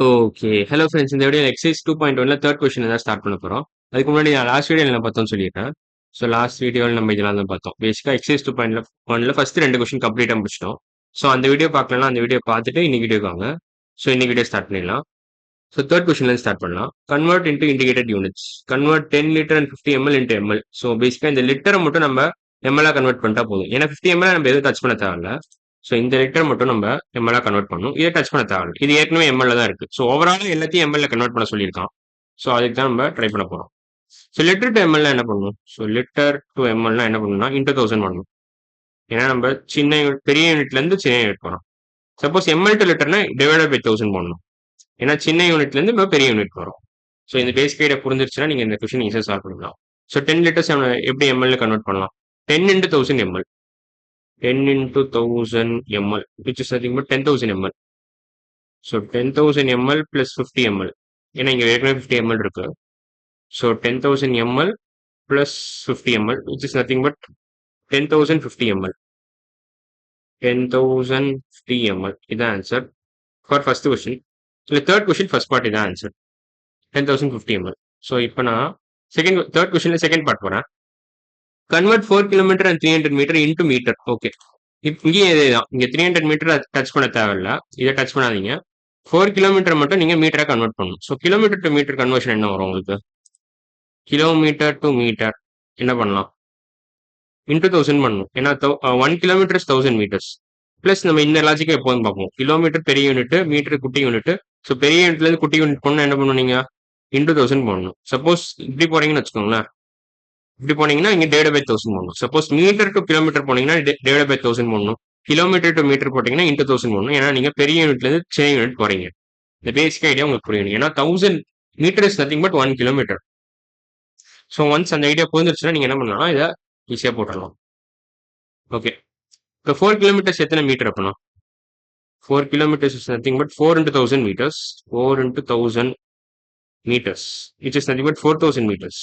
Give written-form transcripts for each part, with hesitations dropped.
Okay. Hello friends. இந்த வீடியோல exercise 2.1ல third question தான் ஸ்டார்ட் பண்ண போறோம். அதுக்கு முன்னாடி நான் லாஸ்ட் வீடியோல என்ன பார்த்தோம்னு சொல்லியிருக்கேன். ஸோ லாஸ்ட் வீடியோல நம்ம இதெல்லாம் தான் பார்த்தோம். பேசிக்கா எக்சர்சைஸ் 2.1ல ஃபர்ஸ்ட் 2 கொஸ்டின் கம்ப்ளீட்டா முடிச்சிட்டோம். ஸோ அந்த வீடியோ பார்க்கலன்னா அந்த வீடியோ பார்த்துட்டு இன்னைக்கு வீடியோக்கு வாங்க. ஸோ இன்னைக்கு வீடியோ ஸ்டார்ட் பண்ணிடலாம். ஸோ தேர்ட் கொஸ்டின்ல ஸ்டார்ட் பண்ணலாம். Convert into indicated units. Convert 10 litre and 50 ml into ml. So பேசிக்கா இந்த லிட்டரை மட்டும் நம்ம ml கன்வெர்ட் பண்ணிட்டா போதும். ஏன்னா 50 ml நம்ம எதுவும் டச் பண்ண தேவையில்ல. ஸோ இந்த லிட்டர் மட்டும் நம்ம ml கன்வெர்ட் பண்ணணும். இதை டச் பண்ண தேவையில்ல. இது ஏற்கனவே ml தான் இருக்கு. ஸோ ஓவரால் எல்லாத்தையும் ml கன்வெர்ட் பண்ண சொல்லியிருக்கான். ஸோ அதுக்கு தான் நம்ம ட்ரை பண்ண போறோம். ஸோ லிட்டர் டு ml என்ன பண்ணணும்? ஸோ லிட்டர் டு ml என்ன பண்ணணும்னா இன்டூ 1000 பண்ணணும். ஏன்னா நம்ம சின்ன பெரிய யூனிட்ல இருந்து சின்ன யூனிட் போறோம். சப்போஸ் ml டு லிட்டர்னா டிவைடட் பை 1000 போடணும். ஏன்னா சின்ன யூனிட்ல இருந்து நம்ம பெரிய யூனிட் வரும். ஸோ இந்த பேசிக் ஐடியா புரிஞ்சிருச்சுன்னா நீங்க இந்த கொஸ்டின் ஈஸியாக சால்வ் பண்ணலாம். ஸோ 10 லிட்டர்ஸ் எப்படி ml கன்வெர்ட் பண்ணலாம்? 10 into 1000 ml. 10 into 1000 ml, which is nothing but 10,000 ml. So 10,000 ml plus 50 ml. ஏன்னா இங்க ஏற்கனவே 50 ml இருக்கு. So 10,000 ml plus 50 ml, which is nothing but 10,050 ml. 10,050 ml. இதான் ஆன்சர் ஃபார் ஃபர்ஸ்ட் கொஸ்டின். இல்லை third question first part இதான் answer. 10,050 ml. So இப்போ நான் தேர்ட் கொஸ்டின்ல செகண்ட் பார்ட் போறேன். Convert 4 kilometre and 300 metre into metre. Okay, இங்கேயும் இதேதான். இங்க 300 மீட்டர் டச் பண்ண தேவையில்ல. இதை டச் பண்ணாதீங்க. 4 கிலோமீட்டர் மட்டும் நீங்க மீட்டரா கன்வெர்ட் பண்ணணும். So kilometre to metre conversion என்ன வரும் உங்களுக்கு? கிலோமீட்டர் டு மீட்டர் என்ன பண்ணலாம்? இன்டூ 1000 பண்ணணும். ஏன்னா 1 கிலோமீட்டர் 1000 மீட்டர்ஸ். பிளஸ் நம்ம இந்த லாஜிக்கை எப்போதும் பார்ப்போம். கிலோமீட்டர் பெரிய யூனிட், மீட்டர் குட்டி யூனிட். ஸோ பெரிய யூனிட்ல இருந்து குட்டி யூனிட் போனா என்ன பண்ணணும் நீங்க? இன்டூ 1000 போடணும். சப்போஸ் இப்படி போறீங்கன்னு வச்சுக்கோங்களேன். இப்படி போனீங்கன்னா இங்க டிவைட் பை 1000 போடணும். சப்போஸ் மீட்டர் டு கிலோமீட்டர் போனீங்கன்னா டிவைட் பை 1000 போடணும். கிலோமீட்டர் டு மீட்டர் போட்டீங்கன்னா இன்டூ 1000 போடணும். ஏன்னா நீங்க பெரிய யூனிட்ல இருந்து சின்ன யூனிட் போறீங்க. இந்த பேசிக் ஐடியா உங்களுக்கு புரியணும். ஏன்னா 1000 metre is nothing but 1 kilometre. So once அந்த ஐடியா புரிஞ்சிருச்சுன்னா நீங்க என்ன பண்ணலாம், இதை ஈஸியா போட்டுடலாம். ஓகே, இப்போ 4 கிலோமீட்டர்ஸ் எத்தனை மீட்டர் அப்படின்னா? 4 kilometres is nothing but 4 into 1000 meters. 4 into 1000 meters, which is nothing but 4,000 meters.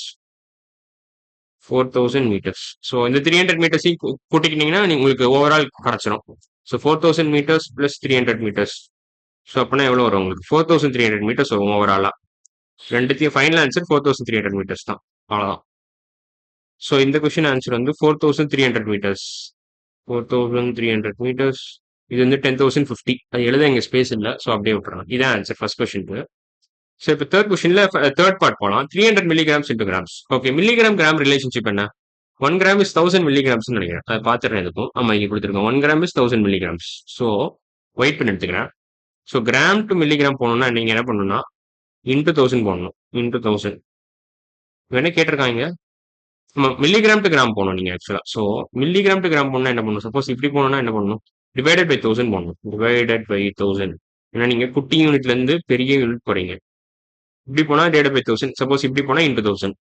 4,000 meters. So இந்த 300 மீட்டர்ஸையும் கூட்டிக்கிட்டீங்கன்னா உங்களுக்கு ஓவரால் கிடைச்சிடும். So 4,000 meters plus 300 meters. So அப்படின்னா எவ்வளோ வரும் உங்களுக்கு? 4,300 மீட்டர்ஸ் வரும் ஓவராலா. ரெண்டுத்தையும் ஃபைனல் ஆன்சர் 4,300 மீட்டர்ஸ் தான். அவ்வளோதான். ஸோ இந்த கொஸ்டின் ஆன்சர் வந்து 4,300 மீட்டர்ஸ். 4,300 மீட்டர்ஸ். இது வந்து 10,050. அது எழுத எங்க ஸ்பேஸ் இல்லை. ஸோ அப்படியே விட்டுறலாம். இதான் ஆன்சர் ஃபர்ஸ்ட் கொஸ்டினுக்கு. ஸோ இப்போ தேர்ட் கொஸ்டின்ல தேர்ட் பார்ட் போகலாம். 300 milligrams into grams. Okay, milligram gram relationship என்ன? 1 கிராம் இஸ் 1000 மில்லிகிராம்ஸ் நினைக்கிறேன். அதை பார்த்துறேன் எதுக்கும். ஆமா, இங்க கொடுத்துருக்கோம். 1 gram is 1000 milligrams. So wait பண்ணி எடுத்துக்கிறேன். ஸோ கிராம் டு மில்லிகிராம் போகணும்னா நீங்க என்ன பண்ணணும்னா இன்டூ 1000 போடணும். இன்டூ 1000 வேணா கேட்டிருக்காங்க. மில்லிகிராம் டு கிராம் போகணும் நீங்க ஆக்சுவலா. ஸோ மில்லிகிராம் டு கிராம் போனா என்ன பண்ணணும்? சப்போஸ் இப்படி போகணும்னா என்ன பண்ணணும்? டிவைடட் பை 1000 போடணும். Divided by 1000. ஏன்னா நீங்க குட்டி யூனிட்ல இருந்து பெரிய யூனிட் போறீங்க. இப்படி போனா டிவைடட் பை 1000. சப்போஸ் இப்படி போனா இன்டூ 1000.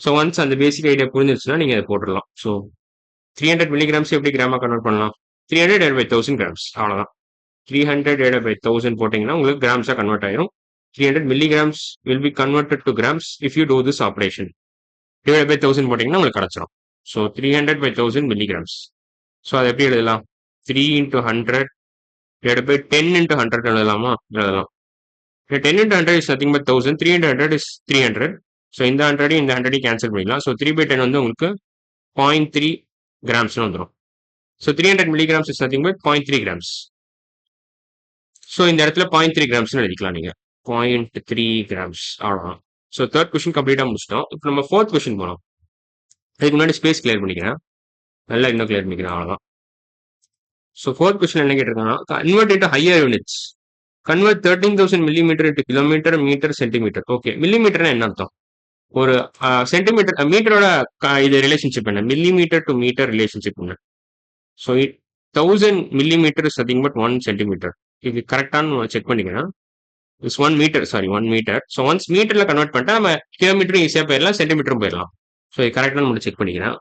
ஸோ ஒன்ஸ் அந்த பேசிக் ஐடியா புரிஞ்சிருச்சுன்னா நீங்க அதை போட்டுடலாம். ஸோ 300 மில்லிகிராம்ஸ் எப்படி கிராமா கன்வெர்ட் பண்ணலாம்? 300 டிவைட் பை 1000 கிராம்ஸ். அவ்வளவுதான். 300 divided by 1000 போட்டீங்கன்னா உங்களுக்கு கிராம்ஸா கன்வெர்ட் ஆயிரும். 300 milligrams will be converted to grams if you do this operation. Divided by 1000 போட்டீங்கன்னா உங்களுக்கு கிடைச்சிரும். So 300 by 1000 milligrams. ஸோ அதை எப்படி எழுதலாம்? 3 into 100 divided by 10 into 100 எழுதலாமா? எழுதலாம். 10 into 100 is nothing but 1000. 3 into 100 is 300. So இந்த 100 இந்த 100 கேன்சல் பண்ணிக்கலாம். ஸோ 3 by 10 வந்து உங்களுக்கு 0.3 கிராம்ஸ்னு வந்துடும். So 300 milligrams is nothing but 0.3 grams. So இந்த இடத்துல 0.3 கிராம்ஸ்னு எழுதிக்கலாம் நீங்க. 0.3 கிராம்ஸ். அவ்வளோதான். ஸோ தேர்ட் கொஸ்டின் கம்ப்ளீட்டாக முடிச்சிட்டோம். இப்போ நம்ம ஃபோர்த் கொஸ்டின் போனோம். அதுக்கு முன்னாடி ஸ்பேஸ் கிளியர் பண்ணிக்கிறேன். நல்லா இன்னும் கிளியர் பண்ணிக்கிறேன். அவ்வளோதான். ஸோ ஃபோர்த் கொஸ்டின் என்ன கேட்டிருக்காங்கன்னா convert into higher units. Convert 13,000 millimetre into kilometre, metre, centimetre. Okay, மில்லிமீட்டர்னா என்ன அர்த்தம்? ஒரு சென்டிமீட்டர் மீட்டரோட இது ரிலேஷன்ஷிப் என்ன? மில்லிமீட்டர் டு மீட்டர் ரிலேஷன்ஷிப் என்ன? So 1000 millimetre is nothing but 1 centimetre. இது கரெக்டானு செக் பண்ணிக்கிறேன். Is 1 metre. Sorry, 1 metre. So once மீட்டர்ல கன்வெர்ட் பண்ணிட்டா நம்ம கிலோமீட்டரும் ஈஸியாக போயிடலாம், சென்டிமீட்டரும் போயிடலாம். ஸோ இது கரெக்டாக நம்ம செக் பண்ணிக்கிறேன்.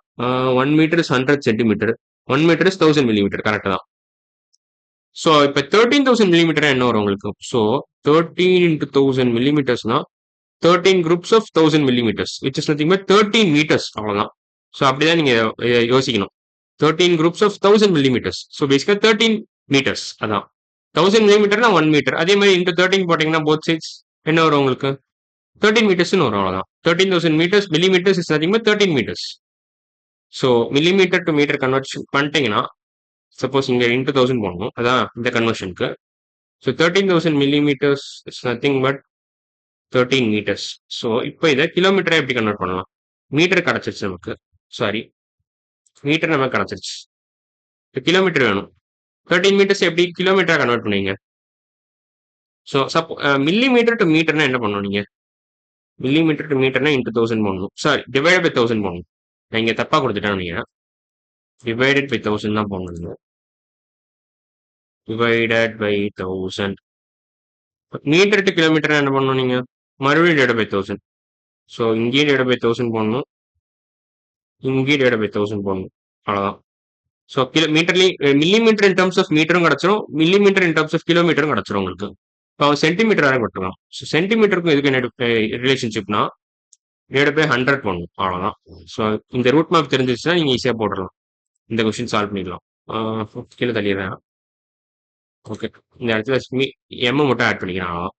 1 metre is 100 centimetre. 1 metre is 1000 millimetre. கரெக்டாக தான். ஸோ இப்போ 13,000 மில்லிமீட்டர் என்ன வரும் உங்களுக்கு? ஸோ 13 into 1000 மில்லிமீட்டர்ஸ்னா 13 groups of 1000 millimeters, which is nothing but 13 meters. அவ்வளோதான். ஸோ அப்படிதான் நீங்க யோசிக்கணும். 13 groups of 1000 millimeters. ஸோ பேசிக்கா 13 meters. அதான். 1000 மில்லிமீட்டர்னா 1 மீட்டர். அதே மாதிரி இன்ட்டு 13 போட்டிங்கன்னா போத் சைட்ஸ் என்ன வரும் உங்களுக்கு 13 மீட்டர்ஸ்னு வரும். அவ்வளோதான். 13,000 metres millimetres is nothing but 13 metres. So millimetre to metre conversion பண்ணிட்டீங்கன்னா சப்போஸ் இங்கே இன்ட்டு 1000 போடணும். அதான் இந்த கன்வர்ஷனுக்கு. So 13,000 millimeters is nothing but 13 meters. So இப்போ இதை கிலோமீட்டரை எப்படி கன்வெர்ட் பண்ணலாம்? மீட்டர் கிடச்சிருச்சு நமக்கு. சாரி, மீட்டர் நமக்கு கிடச்சிருச்சு. இப்போ கிலோமீட்டர் வேணும். 13 meters எப்படி கிலோமீட்டரா கன்வெர்ட் பண்ணுவீங்க? ஸோ மில்லிமீட்டர் டு மீட்டர்னா என்ன பண்ணணும் நீங்க? மில்லிமீட்டர் டு மீட்டர்னா இன்ட்டு 1000 போடணும். சாரி, டிவைட் பை 1000 போடணும். நான் இங்கே தப்பாக கொடுத்துட்டேன். நீங்க டிவைடட் பை 1000 தான் போடணும். Divided by 1000. Metre to kilometre என்ன பண்ணணும் நீங்க? மறுபடியும் டிவைட் பை 1000. ஸோ இங்கேயும் டிவைட் பை 1000 போடணும், இங்கேயும் டிவைட் பை 1000 போடணும். அவ்வளோதான். ஸோ மீட்டர்லி மில்லிமீட்டர் இன் டர்ம்ஸ் ஆஃப் மீட்டரும் கிடச்சிரும், மில்லிமீட்டர் இன் டர்ம்ஸ் ஆஃப் கிலோமீட்டரும் கிடச்சிரும் உங்களுக்கு. இப்போ சென்டிமீட்டர் வரை கொடுத்துக்கலாம். ஸோ சென்டிமீட்டருக்கும் இதுக்கு என்ன ரிலேஷன்ஷிப்னா டிவைட் பை 100 போடணும். அவ்வளோதான். ஸோ இந்த ரூட் மேப் தெரிஞ்சிச்சுன்னா நீங்கள் ஈஸியாக போட்டுடலாம். இந்த கொஸ்டின் சால்வ் பண்ணிடலாம். கீழே தள்ளிடுறேன். ஓகே, இந்த இடத்துல எம் மட்டும் ஆட் பண்ணிக்கிறேன். அவ்வளோதான்.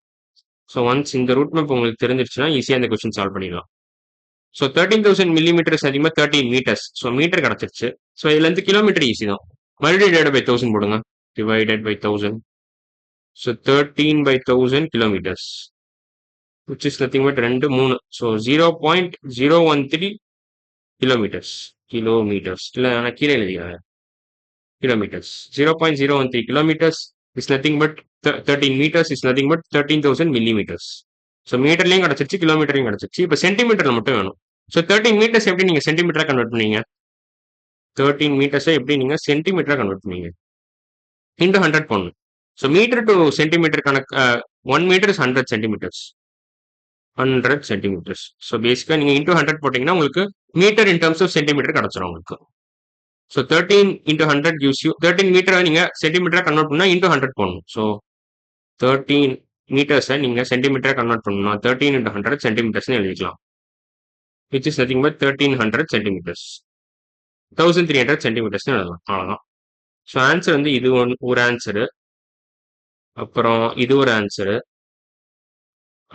ஸோ ஒன்ஸ் இந்த ரூட் மேப் உங்களுக்கு தெரிஞ்சிருச்சுன்னா ஈஸியாக இந்த கொஸ்டின் சால்வ் பண்ணிடலாம். ஸோ 13,000 மில்லிமீட்டர்ஸ் அதிகமாக 13 மீட்டர்ஸ். ஸோ மீட்டர் கிடச்சிருச்சு. ஸோ இதுலேருந்து கிலோமீட்டர் ஈஸி தான். மறுபடியும் டிவைட் பை 1000 போடுங்க. Divided by 1000. So 13 by 1000 kilometers, which is nothing but 2 3. So 0.013 kilometers. Kilometres இல்லை, ஆனால் கீழே எழுதிக்காங்க. Kilometres 0.013 kilometers is nothing but 13 meters is nothing but 13,000 millimeters. So மீட்டர்லையும் கிடச்சிருச்சு, கிலோமீட்டரையும் கிடச்சிருச்சு. இப்போ சென்டிமீட்டரில் மட்டும் வேணும். ஸோ 13 meters எப்படி நீங்கள் சென்டிமீட்டராக கன்வெர்ட் பண்ணீங்க? 13 மீட்டர்ஸை எப்படி நீங்கள் சென்டிமீட்டராக கன்வெர்ட் பண்ணீங்க? இன்ட்டு 100 போடணும். ஸோ மீட்டர் டு சென்டிமீட்டர் கணக்கு 1 metre is 100 centimetres. 100 centimetres. So பேசிக்காக நீங்கள் இன்ட்டு 100 போட்டிங்கன்னா உங்களுக்கு metre in terms of centimetre கிடச்சிரும் உங்களுக்கு. ஸோ 13 into 100 gives you 13 மீட்டரை நீங்கள் சென்டிமீட்டராக கன்வெர்ட் பண்ணால் இன்ட்டு 100 போடணும். ஸோ 13 மீட்டர்ஸை நீங்கள் சென்டிமீட்டராக கன்வெர்ட் பண்ணணும். 13 into 100 சென்டிமீட்டர்ஸ்னு எழுதிக்கலாம். Which is nothing but 1300 centimetres. 1300 சென்டிமீட்டர்ஸ்னு எழுதலாம். அவ்வளோதான். ஸோ ஆன்சர் வந்து இது ஒரு ஆன்சரு, அப்புறம் இது ஒரு ஆன்சரு,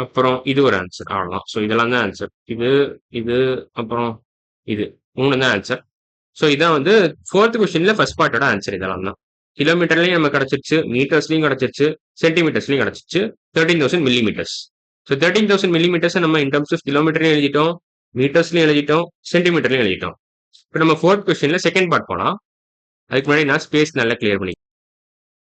அப்புறம் இது ஒரு ஆன்சர். அவ்வளோதான். ஸோ இதெல்லாம் தான் ஆன்சர். இது இது அப்புறம் இது 3 தான் ஆன்சர். ஸோ இதான் வந்து 4th கொஸ்டின்ல ஃபர்ஸ்ட் பார்ட்டோட ஆன்சர். இதெல்லாம் தான். கிலோமீட்டர்லையும் நம்ம கிடச்சிருச்சு, மீட்டர்ஸ்லையும் கிடச்சிருச்சு, சென்டிமீட்டர்ஸ்லையும் கிடச்சிருச்சு. 13,000 மில்லிமீட்டர்ஸ். ஸோ 13,000 மில்லிமீட்டர்ஸை நம்ம இன் டர்ம்ஸ் ஆஃப் கிலோமீட்டர்லையும் எழுதிட்டோம், மீட்டர்ஸ்லையும் எழுதிட்டோம், சென்டிமீட்டர்லையும் எழுதிட்டோம். இப்போ நம்ம 4th கொஸ்டின்ல செகண்ட் பார்ட் போகலாம். அதுக்கு முன்னாடி நான் ஸ்பேஸ் நல்லா கிளியர் பண்ணி.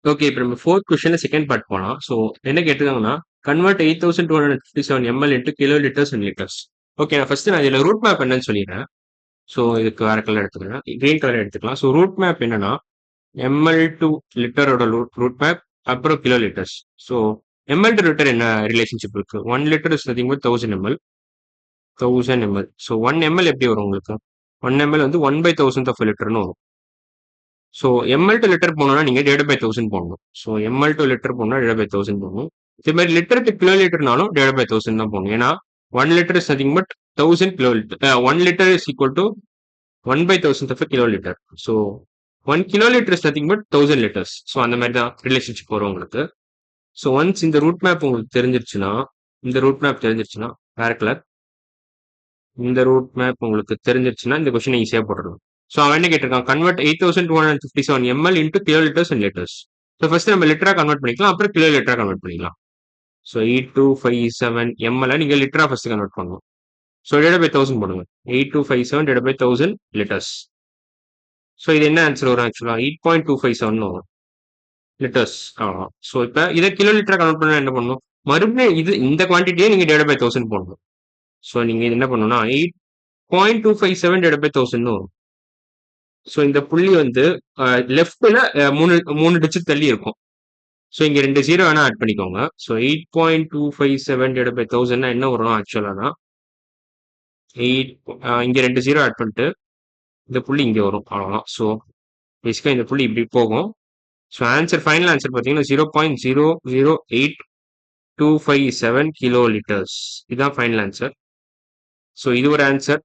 ஓகே, இப்போ நம்ம 4th கொஸ்டின்ல செகண்ட் பார்ட் போகலாம். ஸோ என்ன கேட்டிருக்காங்கன்னா convert 8,257 ml into kiloliters and liters. Okay, நான் ஃபர்ஸ்ட் நான் இதில் ரூட் மேப் என்னன்னு சொல்லிடுறேன். ஸோ இதுக்கு வேற கலர் எடுத்துக்கிறேன், கிரீன் கலர் எடுத்துக்கலாம். ஸோ ரூட் மேப் என்னன்னா எம்எல் டு லிட்டரோட ரூட் மேப், அப்புறம் kilo litres. So ML to litre என்ன ரிலேஷன்ஷிப் இருக்கு? 1 litre is nothing but 1000 ml. 1000 ml. So 1 ml எப்படி வரும் உங்களுக்கு? 1 ml வந்து 1/1000 ஆஃப் லிட்டர்னு வரும். ஸோ எம்எல் டு லிட்டர் போனோம்னா நீங்கள் டிவைட் பை 1000 போடணும். ஸோ எம்எல் டு லிட்டர் போனால் டிவைட் பை 1000 போடணும். இதே மாதிரி லிட்டர் டு கிலோ லிட்டர்னாலும் டிவைட் பை 1000 தான் போகணும். ஏன்னா 1 litre is nothing but 1000 kilolitre. 1 litre is equal to 1/1000 of kilolitre. So 1 kilolitre is nothing but 1000 litres. So அந்த மாதிரி தான் ரிலேஷன்ஷிப் வரும் உங்களுக்கு. ஸோ ஒன்ஸ் இந்த ரூட் மேப் உங்களுக்கு தெரிஞ்சிருச்சுன்னா, வேற கலர், இந்த ரூட் மேப் உங்களுக்கு தெரிஞ்சிருச்சுன்னா இந்த கொஸ்டினை ஈஸியாக போட்டுடலாம். ஸோ அவன் என்ன கேட்டிருக்கான்? Convert 8,257 ml into kilo litres and litres. So first நம்ம லிட்டரா கன்வெர்ட் பண்ணிக்கலாம், அப்புறம் கிலோ லிட்டரா கன்வெர்ட் பண்ணிக்கலாம். ஸோ 8257 ml நீங்கள் லிட்டரா ஃபர்ஸ்ட் கன்வெர்ட் பண்ணணும். ஸோ டிவைட் பை 1000 போடுங்க. 8257 டிவைட் பை 1000 லிட்டர்ஸ். ஸோ இது என்ன ஆன்சர் வரும்? ஆக்சுவலா 8.257 வரும் லிட்டர்ஸ். ஸோ இப்போ இதை கிலோ லிட்டரா கன்வெர்ட் பண்ண என்ன பண்ணணும்? மறுபடியும் இந்த குவான்டிட்டியே நீங்கள் டிவைட் பை 1000 போடணும். ஸோ நீங்கள் இது என்ன பண்ணணும்னா 8.257 டிவைட் பை 1000 வரும். ஸோ இந்த புள்ளி வந்து லெஃப்ட்ல 3 டிஜிட் தள்ளி இருக்கும். ஸோ இங்க 2 0 வேணா ஆட் பண்ணிக்கோங்க. ஸோ 8.257 டிவைட் பை 1000 என்ன வரும்? ஆக்சுவலானா 8 இங்க 2 0 ஆட் பண்ணிட்டு இந்த புள்ளி இங்க வரும். அவ்வளோதான். ஸோ பேசிக்கா இந்த புள்ளி இப்படி போகும். ஸோ ஆன்சர் ஃபைனல் ஆன்சர் பார்த்தீங்கன்னா 0.00827 கிலோ லிட்டர்ஸ். இதுதான் ஃபைனல் ஆன்சர். ஸோ இது ஒரு ஆன்சர்,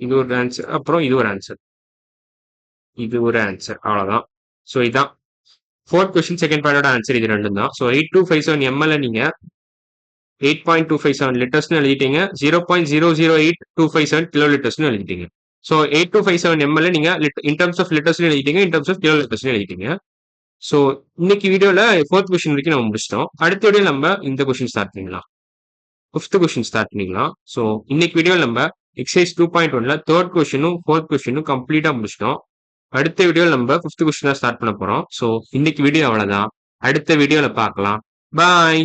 இது ஒரு ஆன்சர், அப்புறம் இது ஒரு ஆன்சர், இது ஒரு ஆன்சர். அவ்வளோதான். ஸோ இதான் ஃபோர்த் கொஸ்டின் செகண்ட் பார்ட்டோட ஆன்சர் இது ரெண்டும் தான். ஸோ 8257 ml நீங்க 8.257 லிட்டர்ஸ்னு எழுதிட்டீங்க. 0.008257 கிலோ லிட்டர்ஸ்னு எழுதிட்டீங்க. ஸோ 8257 ml நீங்க இன் டர்ம்ஸ் ஆஃப் லிட்டர்ஸ்னு எழுதிட்டீங்க, இன் டர்ம்ஸ் ஆஃப் கிலோ லிட்டர்ஸ்னு எழுதிட்டீங்க. ஸோ இன்னைக்கு வீடியோல ஃபோர்த் கொஸ்டின் வரைக்கும் நம்ம முடிச்சிட்டோம். அடுத்த வீடியோ நம்ம இந்த கொஸ்டின் ஸ்டார்ட் பண்ணிக்கலாம். ஃபிஃப்த் கொஸ்டின் ஸ்டார்ட் பண்ணிக்கலாம். ஸோ இன்னைக்கு வீடியோவில் நம்ம எக்ஸசைஸ் 2.1ல தேர்ட் கொஸ்டினும் ஃபோர்த் கொஸ்டினும் கம்ப்ளீட்டா முடிச்சிட்டோம். அடுத்த வீடியோவில் நம்ம ஃபிஃப்த் கொஸ்டின் ஸ்டார்ட் பண்ண போறோம். ஸோ இன்னைக்கு வீடியோ அவ்வளவுதான். அடுத்த வீடியோல பார்க்கலாம். பாய்.